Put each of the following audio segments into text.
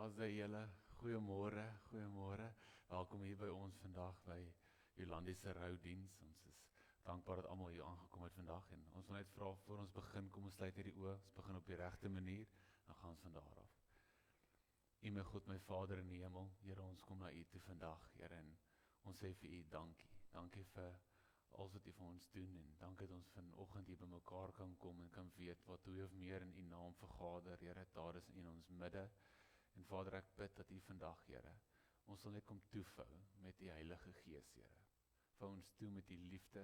Asai julle, goeiemôre. Welkom hier by ons vandag by Jolandi se roudiens. Ons is dankbaar dat almal hier aangekom het vandag en ons wil net vra voor ons begin, kom ons sluit net die oë, ons begin op die regte manier, dan gaan ons van daar af. U my God, my Vader in die hemel, Here, ons kom na U toe vandag, Here, en ons sê vir U dankie. Dankie vir alles wat U vir ons doen en dankie dat ons vanoggend hier bymekaar kan kom en kan weet wat 2 of meer in U naam vergader, Here, daar is in ons midde. En Vader, ek bid dat U vandag, Here, ons sal net kom toevou met U Heilige Gees, Here. Vou ons toe met U liefde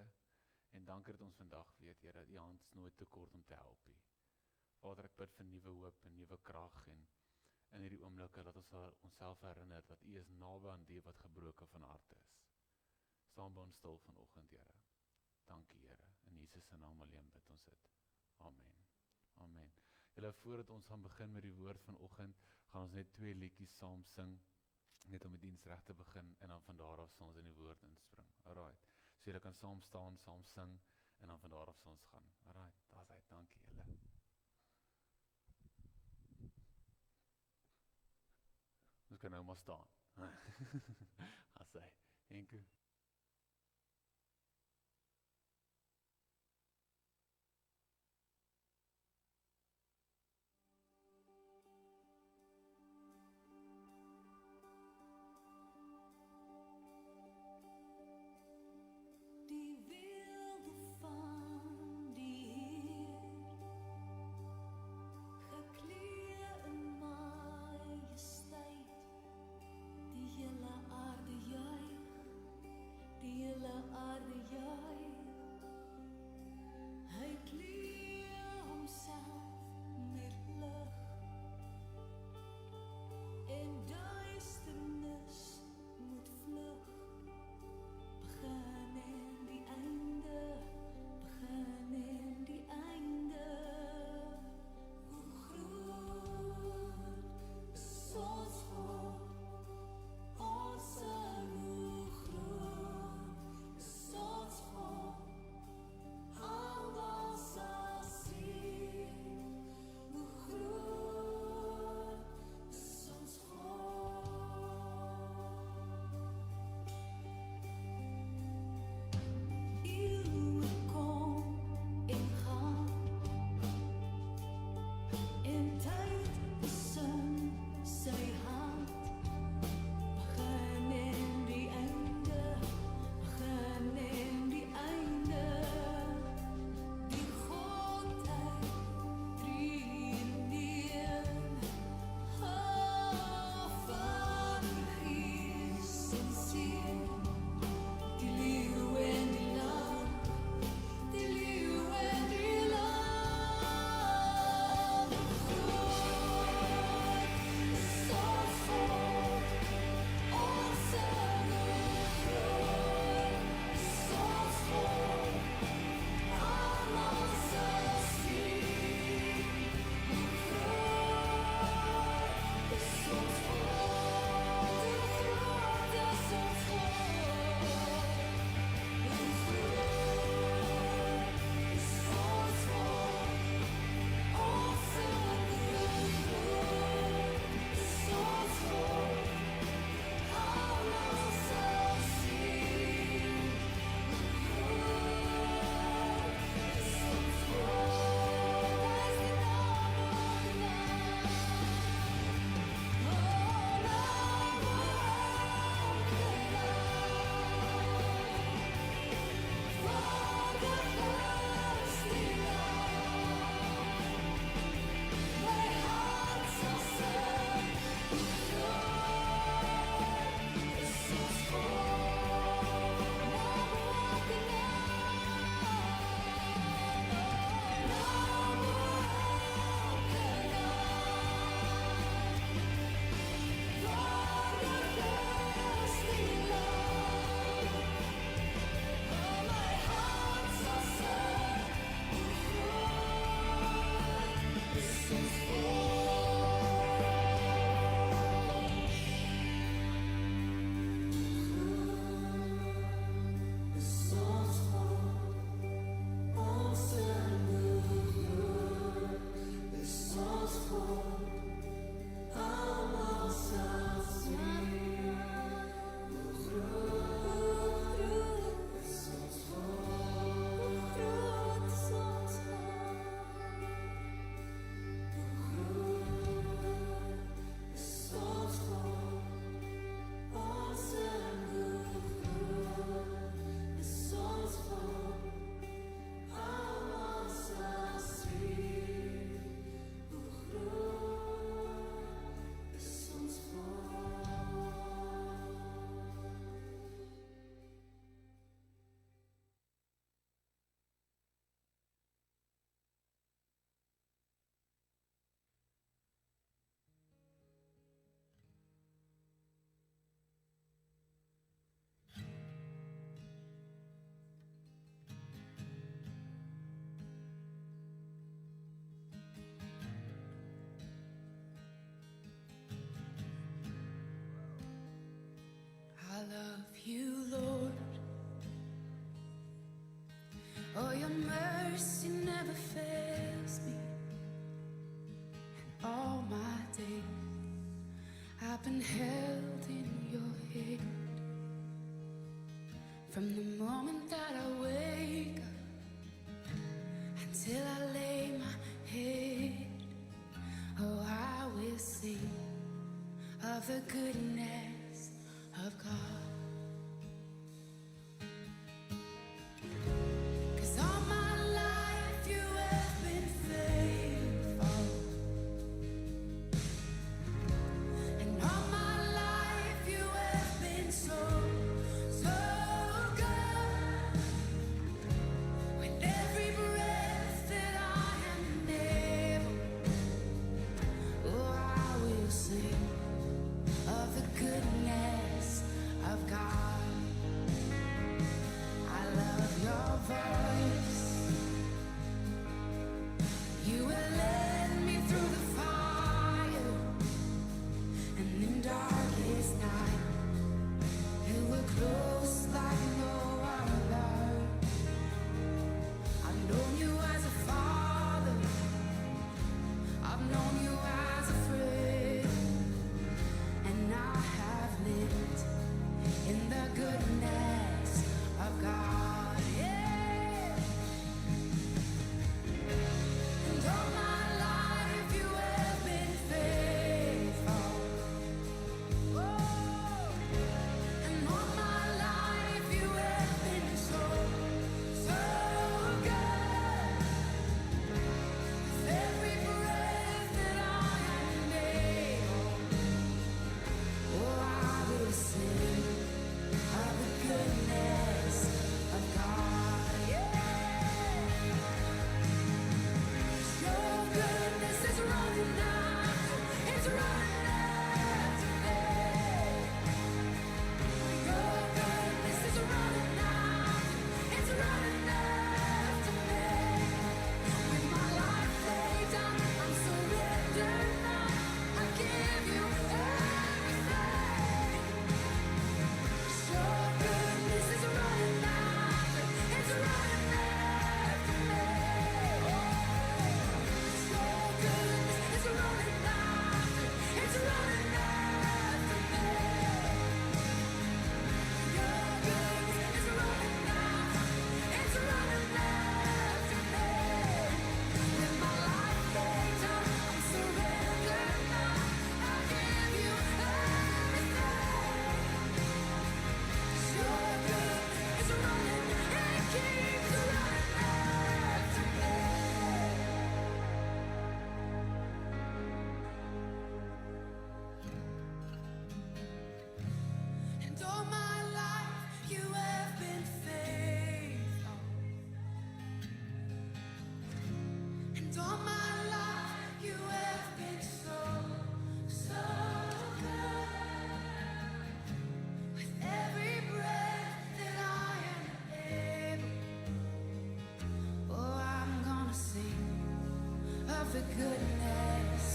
en dankie dat ons vandag weet, Here, dat U hand is nooit te kort om te help U. Vader, ek bid vir nuwe hoop en nuwe krag en in hierdie oomblikke dat ons onsself herinner dat U is naby aan die wat gebroken van hart is. Staan by ons stil vanoggend, Here. Dankie, Here. In Jesus se naam alleen bid ons dit. Amen. Amen. Julle, voordat ons gaan begin met die woord vanoggend, gaan ons net 2 liedjies saam sing, net om die diens reg te begin, en dan van daar af sal ons in die woord inspring. Alright. So julle kan saam staan, saam sing, en dan van daar af sal ons gaan. Alright, daar's hy, dankie julle. Ons kan nou maar staan. As hy, Henke. Die hele aarde juig love you, Lord. Oh, your mercy never fails me. And all my days I've been held in your hand. From the moment that I wake up until I lay my head, oh, I will sing of the goodness of God. 'Cause all my life you have been faithful, and all my life you have been so, so good. With every breath that I am able, oh, I will sing of the goodness of God. I love your voice. You will lead me through the fire, and in darkest night, you were close like no other. I've known you as a father, I've known you as a friend, and I have lived in the goodness of God. Yeah. And all my life you have been faithful. Oh. And all my life you have been so, so good. With every breath that I am able, oh, I will sing of the goodness of God. Yeah. Your goodness is running after, it's running after me. Your goodness is running after, it's running after me. With my life laid down, I'm surrendered now. I give you everything. Your goodness is running after, it's running after me. Your goodness is running after, it's running after me. Your goodness is running after, it's running after me. With my life laid down, I'm surrendered now. I give you everything. Your goodness is running, it keeps running after me. And all my life you have been faithful. And all my life you have been so, so good. With every breath that I am able, oh, I'm gonna sing of the goodness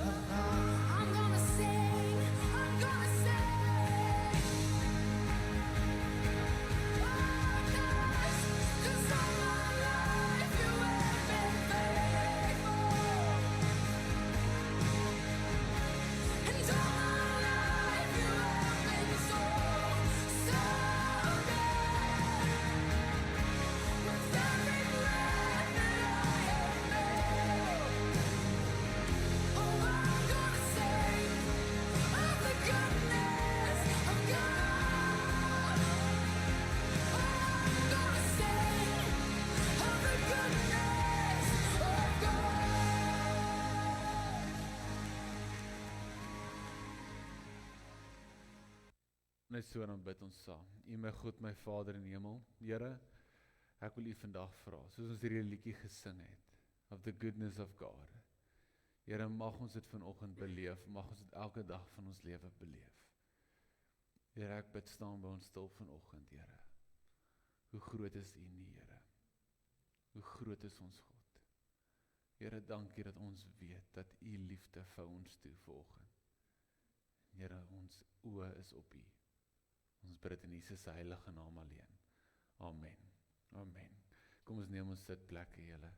of God. I'm gonna sing, I'm gonna sing. Oh, 'cause all my life you have been faithful. And all my life you have been so, so good. With every breath that I am able, oh, I'm gonna sing of the goodness of God. Oh, I'm gonna sing of the goodness of God. Net so dan bid ons saam. U my God, my Vader in die hemel. Here, ek wil u vandag vra, soos ons hierdie liedjie gesing het, of the goodness of God. Here, mag ons dit vanoggend beleef, mag ons dit elke dag van ons lewe beleef. Here, ek bid staan by ons stil vanoggend, Here. Hoe groot is u nie, Here? Hoe groot is ons God? Here, dankie dat ons weet dat u liefde vir ons toe vanoggend. Here, ons oë is op u. Ons bid dit in Jesus se heilige naam alleen. Amen. Amen. Kom ons neem ons sitplekke, julle.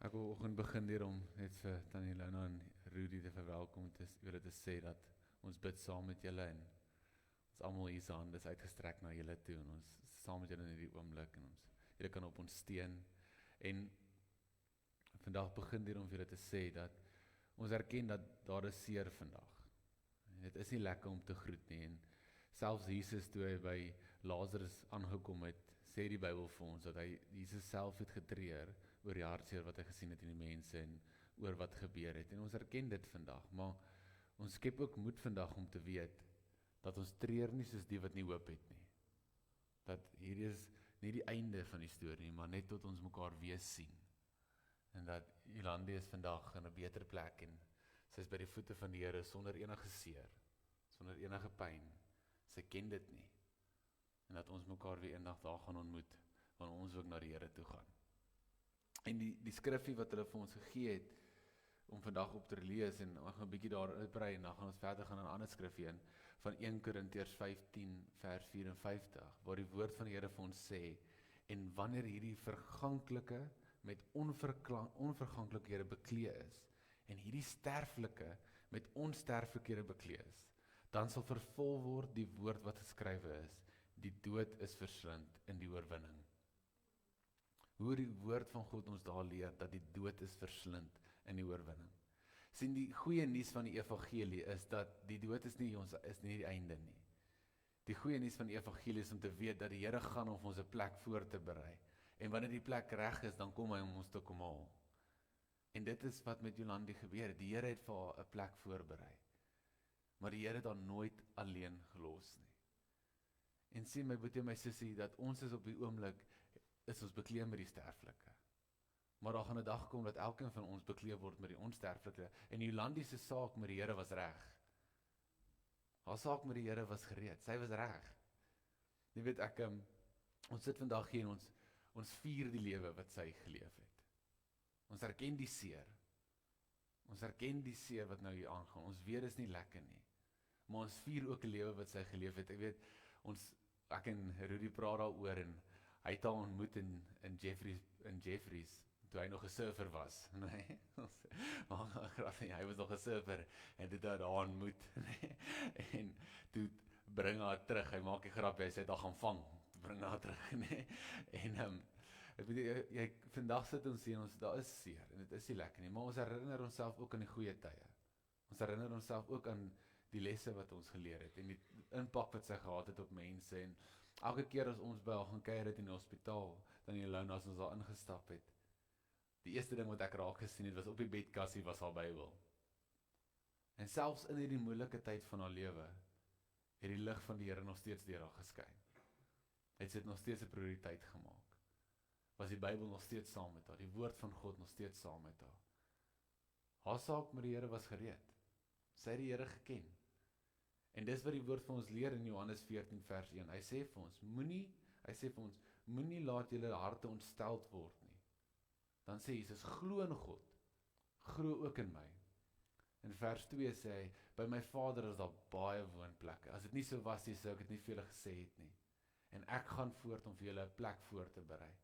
Ek wil oggend begin deur om net vir Tannie Lona en Rudy te verwelkom, julle te sê dat ons bid saam met julle en ons almal hier se hande is uitgestrek na julle toe en ons is saam met julle in hierdie oomblik en julle kan op ons steun. En vandag begin deur om vir julle te sê dat ons erken dat daar is seer vandag. Dit is nie lekker om te groet nie en selfs Jesus toe hy by Lazarus aangekom het, sê die Bybel vir ons dat Jesus self het getreur oor die hartseer wat hy gesien het in die mense en oor wat gebeur het. En ons erken dit vandag, maar ons skep ook moed vandag om te weet dat ons treur nie soos die wat nie hoop het nie. Dat hier is nie die einde van die storie, maar net tot ons mekaar weer sien. En dat Jolandi is vandag in 'n beter plek en sy is by die voete van die Here sonder enige seer, sonder enige pyn. Sy ken dit nie. En dat ons mekaar weer eendag daar gaan ontmoet, wanneer ons ook na die Here toe gaan. En die skrifgie wat hulle vir ons gegee het, om vandag op te lees, en ons gaan 'n bietjie daar uitbrei, en dan gaan ons verder gaan in 'n ander skrifgie in, van 1 Korintiërs 15 vers 54, waar die woord van die Here vir ons sê, en wanneer hierdie verganklike met onverganklikhede bekleë is, en hierdie sterflike met onsterflikhede bekleë is, dan sal vervul word die woord wat geskrywe is, die dood is verslind in die oorwinning. Hoe die woord van God ons daar leer, dat die dood is verslind in die oorwinning. Sien, die goeie nuus van die evangelie is, dat die dood is nie die einde nie. Die goeie nuus van die evangelie is om te weet, dat die Here gaan om ons 'n plek voor te berei. En wanneer die plek reg is, dan kom hy om ons te kom haal. En dit is wat met Jolandi gebeur het. Die Here het vir haar 'n plek voorberei. Maar die Here het haar nooit alleen gelos nie. En sien my boetie en my sussie, dat ons is op die oomblik, is ons bekleed met die sterflike. Maar daar gaan 'n dag kom dat elkeen van ons bekleed word met die onsterflike. En Jolandi se saak met die Here was reg. Haar saak met die Here was gereed. Sy was reg. Jy weet ons sit vandag hier en ons vier die lewe wat sy geleef het. Ons erken die seer. Ons erken die seer wat nou hier aangaan. Ons weet dis nie lekker nie. Maar ons vier ook 'n lewe wat sy geleef het. Ek weet, ek en Rudy praat daaroor en hy het haar ontmoet in Jeffries, toe hy nog 'n surfer was. Nee. Hy was nog 'n surfer en dit het haar ontmoet. En toe bring haar terug. Hy maak 'n grap, hy sê dit gaan vang. Bring haar terug, nee. En ek weet jy vandag sit ons hier en daar is seer en dit is nie lekker nie, maar ons herinner onsself ook aan die goeie tye. Ons herinner onsself ook aan die lesse wat ons geleer het en die impak wat sy gehad het op mense en elke keer as ons by haar gaan kuier het in die hospitaal, dan in Lona as ons daar ingestap het. Die eerste ding wat ek raak gesien het was op die bedkassie was haar Bybel. En selfs in hierdie moeilike tyd van haar lewe, het die lig van die Here nog steeds deur haar geskyn. Het sy dit nog steeds 'n prioriteit gemaak. Was die Bybel nog steeds saam met haar, die woord van God nog steeds saam met haar. Haar saak met die Here was gereed. Sy het die Here geken. En dis wat die woord vir ons leer in Johannes 14 vers 1. Hy sê vir ons, moenie laat julle harte ontsteld word nie. Dan sê Jesus, glo in God, glo ook in my. In vers 2 sê hy, by my Vader is daar baie woonplekke. As dit nie so was nie, sou ek dit nie vir julle gesê het nie. En ek gaan voort om vir julle 'n plek voor te berei.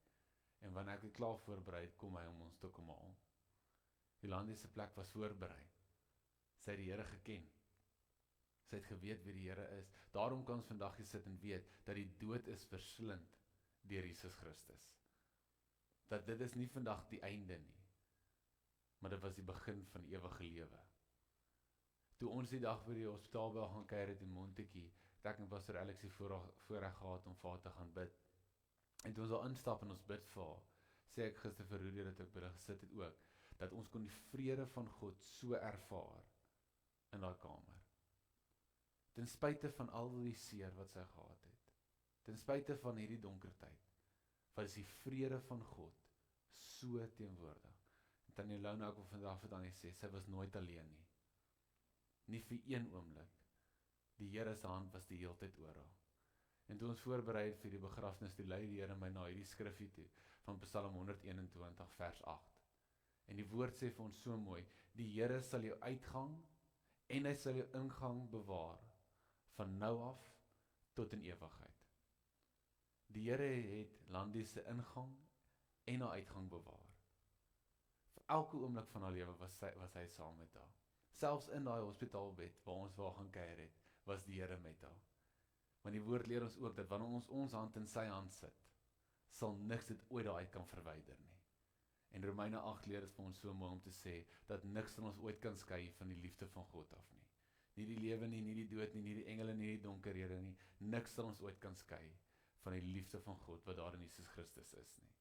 En wanneer ek dit klaar voorberei het, kom hy om ons te kom haal. Jolandi se plek was voorberei. Sy het die Here geken. Sy het geweet wie die Here is. Daarom kan ons vandag hier sit en weet, dat die dood is verslind deur Jesus Christus. Dat dit is nie vandag die einde nie, maar dit was die begin van ewige lewe. Toe ons die dag by die hospitaal by gaan kuier het in Montetjie, het ek en Pastor Alex die voorreg gehad om vir haar te gaan bid. En toe ons daar instap en ons bid vir haar, sê ek gister vir Rudy dat ek by haar gesit het ook, dat ons kon die vrede van God so ervaar in daai kamer. Ten spyte van al die seer wat sy gehad het, ten spyte van hierdie donker tyd, was die vrede van God so teenwoordig. En Tannie Lona ook vandag vir Tannie sê, sy was nooit alleen nie. Nie vir een oomblik. Die Here se hand was die heeltyd oor haar. En toe ons voorberei het vir die begrafnis, toe lei die Here my na hierdie skrifgie toe, van Psalm 121 vers 8. En die woord sê vir ons so mooi, die Here sal jou uitgang, en hy sal jou ingang bewaar, van nou af tot in ewigheid. Die Here het Landie se ingang en haar uitgang bewaar. Vir elke oomblik van haar lewe was hy saam met haar. Selfs in daai hospitaalbed waar ons gaan kuier het, was die Here met haar. Want die woord leer ons ook dat wanneer ons hand in sy hand sit, sal niks dit ooit daaruit kan verwyder nie. En Romeine 8 leer dit vir ons so mooi om te sê, dat niks van ons ooit kan skei van die liefde van God af nie. Nie die lewe nie, nie die dood nie, nie die engele nie, die donkerhede nie, niks sal ons ooit kan skei van die liefde van God wat daar in Jesus Christus is nie.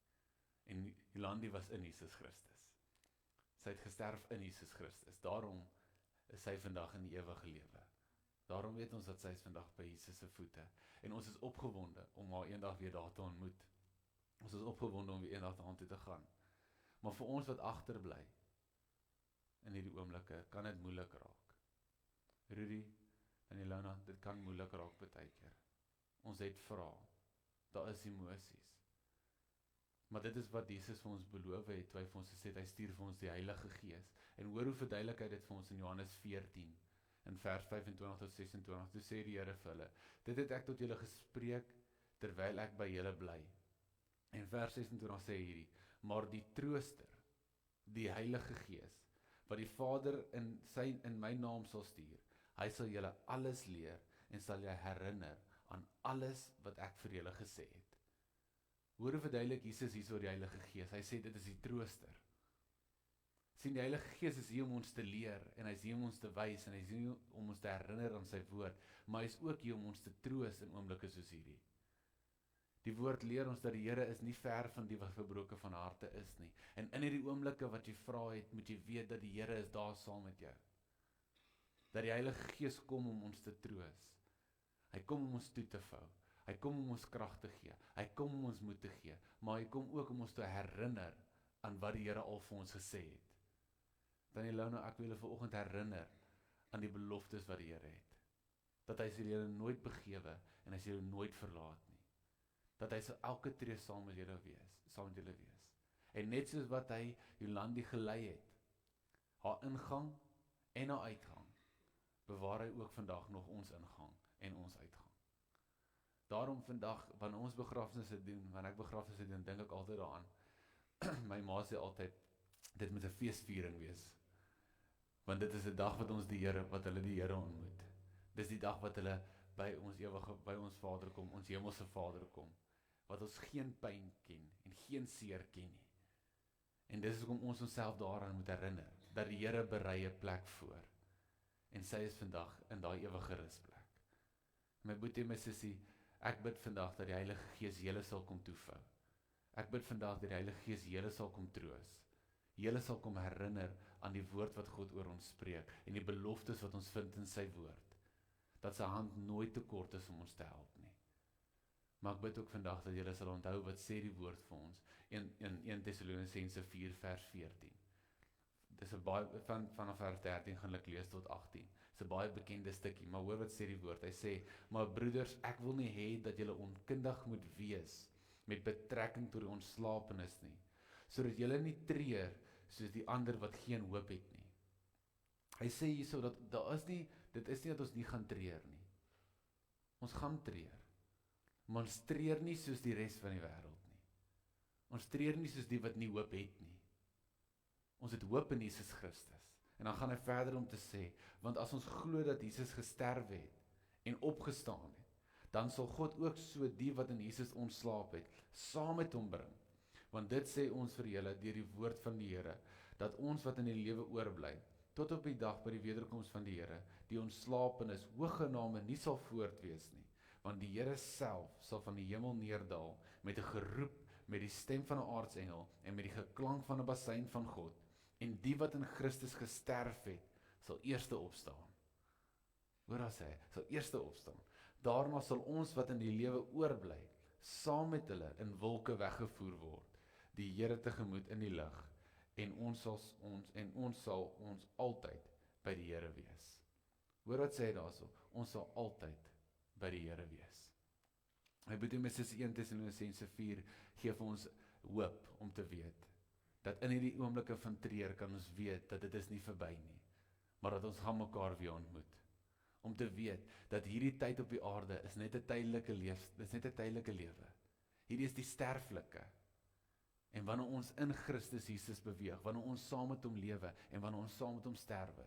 En Jolandi was in Jesus Christus. Sy het gesterf in Jesus Christus. Daarom is sy vandag in die ewige lewe. Daarom weet ons dat sy is vandag by Jesus se voete. En ons is opgewonde om haar eendag weer daar te ontmoet. Ons is opgewonde om weer eendag daartoe te gaan. Maar vir ons wat agterbly in hierdie oomblikke, kan dit moeilik raak. Rudy en Ilona, dit kan moeilik raak baie keer. Ons het vrae. Daar is emosies. Maar dit is wat Jesus vir ons beloof het, toe hy vir ons gesê het, hy stuur vir ons die Heilige Gees. En hoor hoe verduidelik hy dit vir ons in Johannes 14, in vers 25 tot 26, toe sê die Here vir hulle, dit het ek tot julle gespreek, terwyl ek by julle bly. En vers 26 sê hierdie, maar die Trooster, die Heilige Gees, wat die Vader in my naam sal stuur, hy sal julle alles leer, en sal julle herinner aan alles wat ek vir julle gesê het. Hoor hoe verduidelik Jesus hier oor die Heilige Gees. Hy sê dit is die Trooster. Sien, die Heilige Gees is hier om ons te leer, en hy is hier om ons te wys, en hy is hier om ons te herinner aan sy woord, maar hy is ook hier om ons te troos in oomblikke soos hierdie. Die woord leer ons dat die Here is nie ver van die wat verbroke van harte is nie. En in hierdie oomblikke wat jy vra het, moet jy weet dat die Here is daar saam met jou. Dat die Heilige Gees kom om ons te troos. Hy kom om ons toe te vou. Hy kom om ons krag te gee. Hy kom om ons moed te gee. Maar hy kom ook om ons te herinner aan wat die Here al vir ons gesê het. Dan Ilona, ek wil julle vanoggend herinner aan die beloftes wat die Here het. Dat hy sal julle nooit begewe en hy sal julle nooit verlaat nie. Dat hy sal elke tree saam met julle wees. En net soos wat hy Jolandi gelei het, haar ingang en haar uitgang, bewaar hy ook vandag nog ons ingang en ons uitgang. Daarom vandag, wanneer ons begrafnisse doen, wanneer ek begrafnisse doen, dink ek altyd daaraan. My ma sê altyd, dit moet 'n feesviering wees. Want dit is 'n dag wat hulle die Here ontmoet. Dis die dag wat hulle by ons Vader kom, ons hemelse Vader kom, wat ons geen pyn ken en geen seer ken nie. En dis hoekom ons onsself daaraan moet herinner, dat die Here berei 'n plek voor. En sy is vandag in daai ewige rusplek. My boetie, my sussie, ek bid vandag dat die Heilige Gees julle sal kom toevou. Ek bid vandag dat die Heilige Gees julle sal kom troos. Julle sal kom herinner aan die woord wat God oor ons spreek en die beloftes wat ons vind in sy woord. Dat sy hand nooit te kort is om ons te help nie. Maar ek bid ook vandag dat julle sal onthou wat sê die woord vir ons in 1 Tessalonisense 4 vers 14. Dis 'n baie vanaf vers 13 gaan ek lees tot 18. Dis 'n baie bekende stukkie, maar hoor wat sê die woord. Hy sê: "Maar broeders, ek wil nie hê dat julle onkundig moet wees met betrekking tot die ontslapenis nie, sodat julle nie treur soos die ander wat geen hoop het nie." Hy sê hierso dat dit is nie dat ons nie gaan treur nie. Ons gaan treur. Maar ons treur nie soos die res van die wêreld nie. Ons treur nie soos die wat nie hoop het nie. Ons het hoop in Jesus Christus. En dan gaan hy verder om te sê, want as ons glo dat Jesus gesterf het en opgestaan het, dan sal God ook so die wat in Jesus ontslaap het, saam met hom bring. Want dit sê ons vir julle deur die woord van die Here, dat ons wat in die lewe oorbly, tot op die dag by die wederkoms van die Here, die ontslapenis hoegename nie sal voortwees nie. Want die Here self sal van die hemel neerdal met 'n geroep, met die stem van 'n aartsengel en met die geklank van 'n basuin van God. En die wat in Christus gesterf het, sal eerste opstaan. Hoor as hy, sal eerste opstaan. Daarna sal ons wat in die lewe oorbly, saam met hulle in wolke weggevoer word, die Here tegemoet in die lug, en ons sal ons altyd by die Here wees. Hoor wat sê hy daarso, ons sal altyd by die Here wees. Hy bedoel met 1 Tessalonisense 4 gee vir ons hoop om te weet, dat in hierdie oomblikke van treur kan ons weet dat dit is nie verby nie, maar dat ons gaan mekaar weer ontmoet. om te weet dat hierdie tyd op die aarde is net 'n tydelike lewe. Hierdie is die sterflike. En wanneer ons in Christus Jesus beweeg, wanneer ons saam met hom lewe en wanneer ons saam met hom sterwe,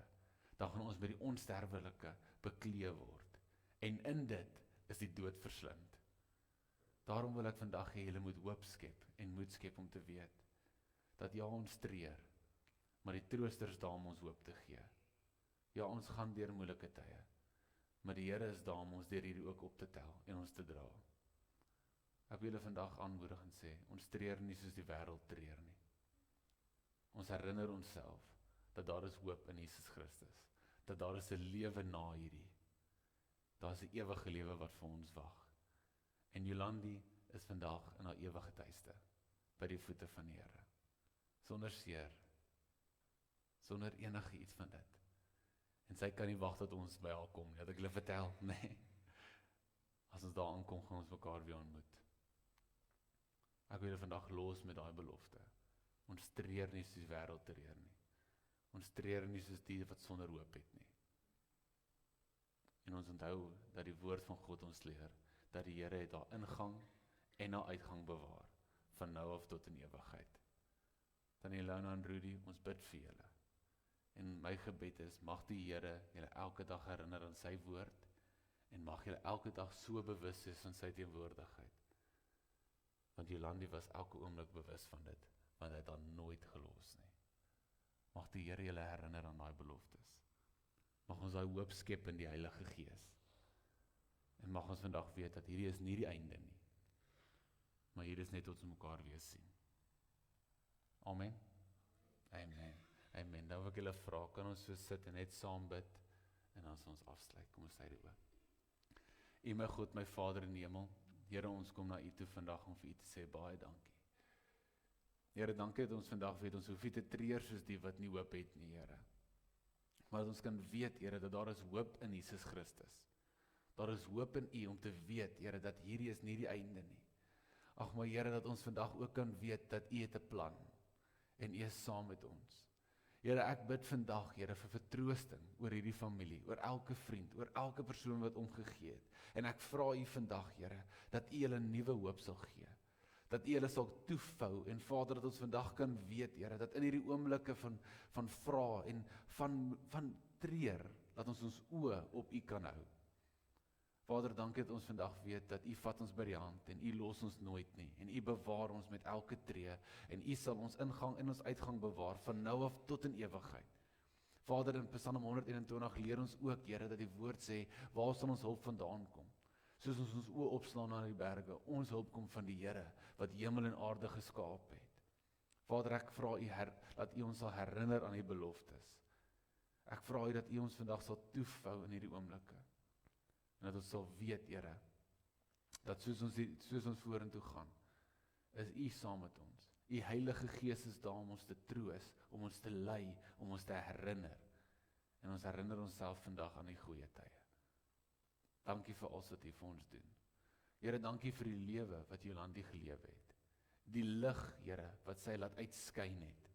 dan gaan ons met die onsterwelike bekleed word. En in dit is die dood verslind. Daarom wil ek vandag hê julle moet hoop skep en moed skep om te weet dat ja, ons treur, maar die trooster is daar om ons hoop te gee. Ja, ons gaan deur moeilike tye, maar die Here is daar om ons deur hierdie ook op te tel en ons te dra. Ek wil julle vandag aanmoedig en sê, ons treur nie soos die wêreld treur nie. Ons herinner onsself dat daar is hoop in Jesus Christus, dat daar is 'n lewe na hierdie. Daar is 'n ewige lewe wat vir ons wag. En Jolandi is vandag in haar ewige tuiste, by die voete van die Here. Sonder seer, sonder enige iets van dit. En sy kan nie wag tot ons by haar kom nie, dat ek julle vertel, nee. As ons daar aankom, gaan ons mekaar weer ontmoet. Ek wil julle vandag los met daai belofte. Ons treur nie soos die wêreld treur nie. Ons treur nie soos die wat sonder hoop het nie. En ons onthou dat die woord van God ons leer, dat die Here het haar ingang en haar uitgang bewaar, van nou af tot in ewigheid. Dan Ilona en Rudy, ons bid vir julle. En my gebed is, mag die Here julle elke dag herinner aan sy woord, en mag julle elke dag so bewus wees van sy teenwoordigheid. Want Jolandi was elke oomblik bewus van dit, want hy het haar nooit gelos nie. Mag die Here julle herinner aan daai beloftes. Mag ons daai hoop skep in die Heilige Gees. En mag ons vandag weet dat hierdie is nie die einde nie, maar hier is net tot ons mekaar weer sien. Amen. Amen. Amen. Nou wil ek julle vra, kan ons so sit en net saam bid, en dan sal ons afsluit. Kom ons sluit dit oop. U my God, my Vader in die hemel, Here, ons kom na U toe vandag om vir U te sê baie dankie. Here, dankie dat ons vandag weet, ons hoef nie te treur soos die wat nie hoop het nie, Here. Maar dat ons kan weet, Here, dat daar is hoop in Jesus Christus. Daar is hoop in U om te weet, Here, dat hierdie is nie die einde nie. Ag, maar Here, dat ons vandag ook kan weet dat U het 'n plan en U is saam met ons. Here, ek bid vandag, Here, vir vertroosting oor hierdie familie, oor elke vriend, oor elke persoon wat omgegee het. En ek vra U vandag, Here, dat U hulle nuwe hoop sal gee. Dat U hulle sal toevou en Vader, dat ons vandag kan weet, Here, dat in hierdie oomblikke van vra en van treur, dat ons oë op U kan hou. Vader, dankie dat ons vandag weet dat U vat ons by die hand en U los ons nooit nie en U bewaar ons met elke tree en U sal ons ingang en ons uitgang bewaar van nou af tot in ewigheid. Vader, in Psalm 121 leer ons ook, Here, dat die woord sê, waar sal ons hulp vandaan kom? Soos ons oë opslaan na die berge, ons hulp kom van die Here wat hemel en aarde geskaap het. Vader, ek vra U dat U ons sal herinner aan die beloftes. Ek vra U dat U ons vandag sal toevou in hierdie oomblikke. En dat ons sal weet, Here, dat soos ons vorentoe gaan, is U saam met ons. U Heilige Gees is daar om ons te troos, om ons te lei, om ons te herinner. En ons herinner onsself vandag aan die goeie tye. Dankie vir alles wat U vir ons doen. Here, dankie vir die lewe wat Jolandi gelewe het. Die lig, Here, wat sy laat uitskyn het.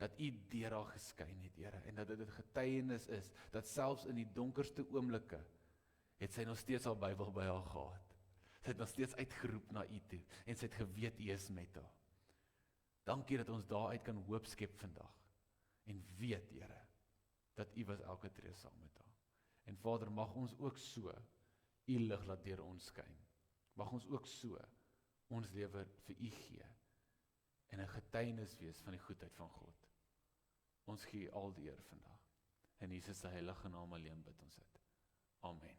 Dat U deur haar geskyn het, Here, en dat dit getuienis is, dat selfs in die donkerste oomblikke, het sy nog steeds haar Bybel by haar gehad. Sy het nog steeds uitgeroep na U toe, en sy het geweet U is met haar. Dankie dat ons daaruit kan hoop skep vandag, en weet, Here, dat U was elke tree saam met haar. En Vader, mag ons ook so, U lig laat deur ons skyn. Mag ons ook so, ons lewe vir U gee, en 'n getuienis wees van die goedheid van God. Ons gee al die eer vandag. In Jesus se heilige naam alleen bid ons dit. Amen.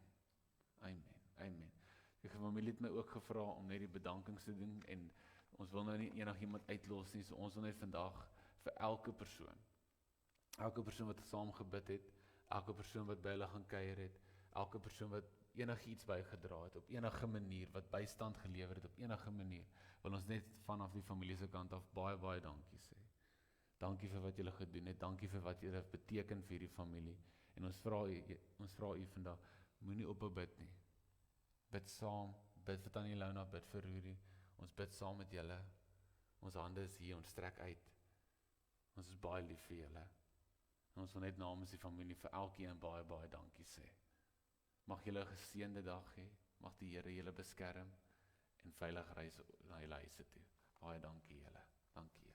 Amen. Amen. Die familie het my ook gevra om net die bedankings te doen en ons wil nou nie enigiemand uitlos nie, so ons wil net vandag vir elke persoon wat saam gebid het, elke persoon wat by hulle gaan kuier het, elke persoon wat enigiets bygedra het, op enige manier, wat bystand gelewer het, op enige manier, wil ons net vanaf die familie se kant af baie dankie sê. Dankie vir wat julle gedoen het, dankie vir wat julle beteken vir die familie, en ons vra u vandag, moenie ophou bid nie. Bid saam, bid vir Tannie Ilona, bid vir Rudy, ons bid saam met julle, ons hande is hier, ons strek uit, ons is baie lief vir julle, en ons wil net namens die familie vir elkeen baie dankie sê. Mag julle 'n geseënde dag hê. Mag die Here julle beskerm en veilig reis na julle huise toe. Baie dankie julle. Dankie.